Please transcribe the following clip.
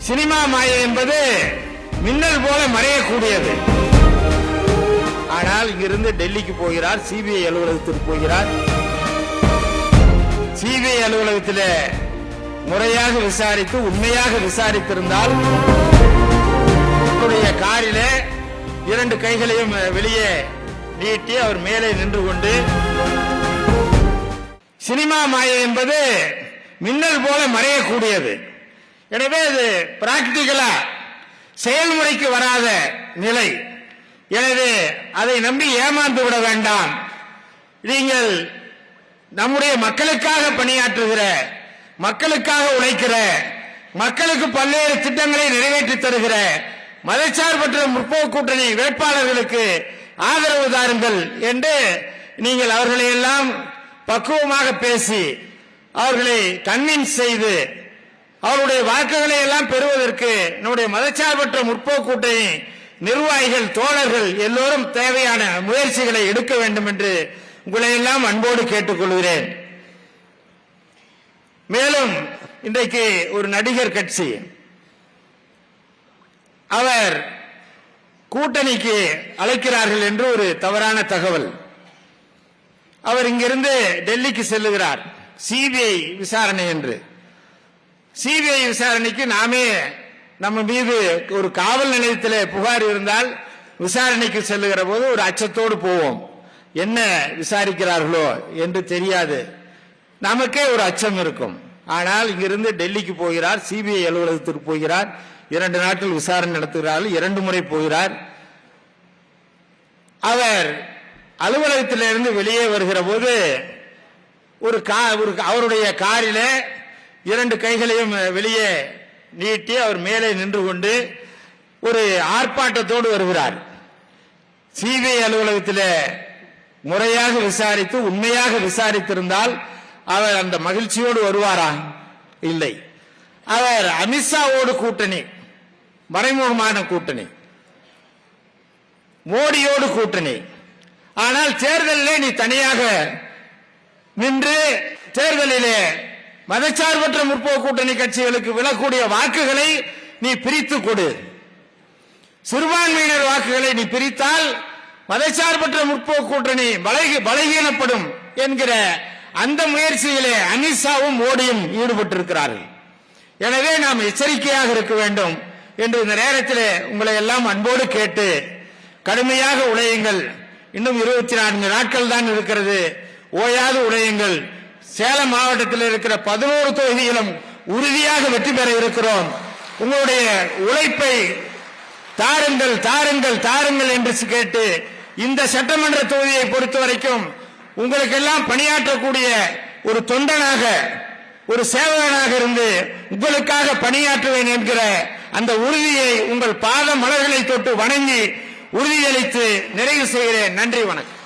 Cinema மாயை என்பது மின்னல் போல மறையக்கூடியது. ஆனால் இங்கிருந்து டெல்லிக்கு போகிறார், சிபிஐ அலுவலகத்திற்கு போகிறார். சிபிஐ அலுவலகத்தில் முறையாக விசாரித்து உண்மையாக விசாரித்திருந்தால் காரிலே 2 கைகளையும் வெளியே நீட்டி அவர் மேலே நின்று கொண்டு, சினிமா மாயை என்பது மின்னல் போல மறையக்கூடியது. எனவே அது பிராக்டிகலா செயல்முறைக்கு வராத நிலை. எனவே அதை நம்பி ஏமாந்து விட வேண்டாம். நீங்கள் நம்முடைய மக்களுக்காக பணியாற்றுகிற, மக்களுக்காக உழைக்கிற, மக்களுக்கு பல்வேறு திட்டங்களை நிறைவேற்றி தருகிற மதச்சார்பற்ற முற்போக்கு கூட்டணி வேட்பாளர்களுக்கு ஆதரவு தாருங்கள் என்று நீங்கள் அவர்களை எல்லாம் பக்குவமாக பேசி அவர்களை கன்வின்ஸ் செய்து அவருடைய வாக்குகளை எல்லாம் பெறுவதற்கு நம்முடைய மதச்சார்பற்ற முற்போக்கு கூட்டணி நிர்வாகிகள், தோழர்கள் எல்லோரும் தேவையான முயற்சிகளை எடுக்க வேண்டும் என்று உங்களை எல்லாம் அன்போடு கேட்டுக்கொள்கிறேன். மேலும் இன்றைக்கு ஒரு நடிகர் கட்சி அவர் கூட்டணிக்கு அழைக்கிறார்கள் என்று ஒரு தவறான தகவல். அவர் இங்கிருந்து டெல்லிக்கு செல்லுகிறார் சிபிஐ விசாரணை என்று. சிபிஐ விசாரணைக்கு நாமே நம்ம மீது ஒரு காவல் நிலையத்தில் புகார் இருந்தால் விசாரணைக்கு செல்லுகிற போது ஒரு அச்சத்தோடு போவோம். என்ன விசாரிக்கிறார்களோ என்று தெரியாது, நமக்கே ஒரு அச்சம் இருக்கும். ஆனால் இங்கிருந்து டெல்லிக்கு போகிறார், சிபிஐ அலுவலகத்திற்கு போகிறார், 2 நாட்கள் விசாரணை நடத்துகிறார்கள், 2 முறை போகிறார். அவர் அலுவலகத்திலிருந்து வெளியே வருகிற போது அவருடைய காரிலே 2 கைகளையும் வெளியே நீட்டி அவர் மேலே நின்று கொண்டு ஒரு ஆர்ப்பாட்டத்தோடு வருகிறார். சிபிஐ அலுவலகத்தில் முறையாக விசாரித்து உண்மையாக விசாரித்திருந்தால் அவர் அந்த மகிழ்ச்சியோடு வருவாரா? இல்லை. அவர் அமித்ஷாவோடு கூட்டணி, மறைமுகமான கூட்டணி, மோடியோடு கூட்டணி. ஆனால் தேர்தலிலே நீ தனியாக நின்று தேர்தலிலே மதச்சார்பற்ற முற்போக்கு கூட்டணி கட்சிகளுக்கு விழக்கூடிய வாக்குகளை நீ பிரித்து கொடு. சிறுபான்மையினர் வாக்குகளை நீ பிரித்தால் மதச்சார்பற்ற முற்போக்கு கூட்டணி பலகீனப்படும் என்கிற அந்த முயற்சியிலே அமித்ஷாவும் மோடியும் ஈடுபட்டிருக்கிறார்கள். எனவே நாம் எச்சரிக்கையாக இருக்க வேண்டும் என்று இந்த நேரத்தில் உங்களை எல்லாம் அன்போடு கேட்டு கடுமையாக உழையுங்கள். இன்னும் 24 நாட்கள் தான் இருக்கிறது. ஓயாது உழையுங்கள். சேலம் மாவட்டத்தில் இருக்கிற 11 தொகுதியிலும் உறுதியாக வெற்றி பெற இருக்கிறோம். உங்களுடைய உழைப்பை தாருங்கள், தாருங்கள், தாருங்கள் என்று கேட்டு இந்த சட்டமன்ற தொகுதியை பொறுத்த வரைக்கும் உங்களுக்கெல்லாம் பணியாற்றக்கூடிய ஒரு தொண்டனாக, ஒரு சேவகனாக இருந்து உங்களுக்காக பணியாற்றுவேன் என்கிற அந்த உறுதியை உங்கள் பாத மலர்களை தொட்டு வணங்கி உறுதியளித்து நிறைவு செய்கிறேன். நன்றி, வணக்கம்.